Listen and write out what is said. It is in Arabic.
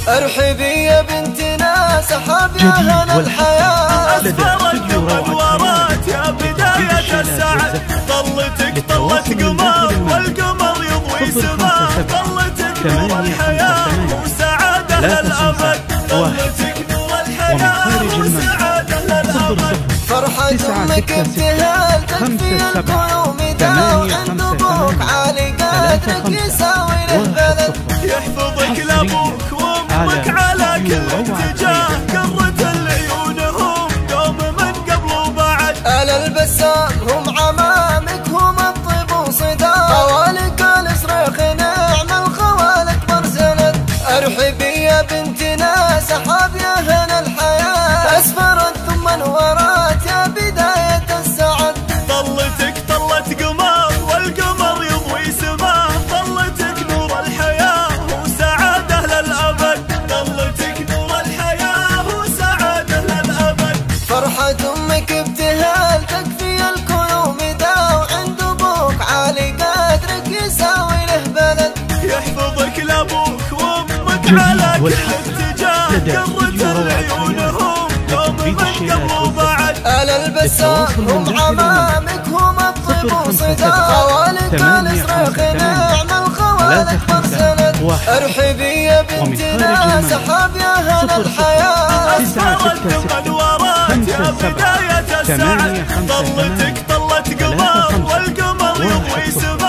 ارحبي يا بنت ناس احب يا هنا الحياة. أسفرت المنورات يا بداية السعد، طلتك طلت قمر والقمر يضوي سماء، طلتك نور الحياة وسعادة للأبد، طلتك نور الحياة وسعادة للأبد. فرحة أمك ابتهال تكفي القلوب داو، عند أبوك عالي قدرك يساوي له بلد، يحفظك لأبوك وأمك على كل اتجاه، قرة العيون هم دوم من قبل وبعد، على البسام هم عمامك هم الطيب وصدى، خوالك الصريخ نعم الخوالك برسند. ارحبي يا بنت ناس احب يا هنا الحياة، اسفرت ثم انورت يا بداية السعد، طلتك طلت قمر والقمر يضوي سماء، طلتك نور الحياة وسعادة للأبد، طلتك نور الحياة وسعادة للأبد. فرحة أمك ابتهال تكفي القلوب داو، عند أبوك عالي قدرك يساوي له بلد، يحفظك لأبوك وأمك على كل اتجاه، قرة العيون هم دوم من قبل وبعد، على البسام هم عمامك هم الطيب وصدى، خوالك الصريخ نعم الخوالك برسند. ارحبي يا بنت ناس احب يا هنا الحياة. أسفرت المنورات يا بداية السعد، طلتك طلت قمر والقمر يضوي سماء،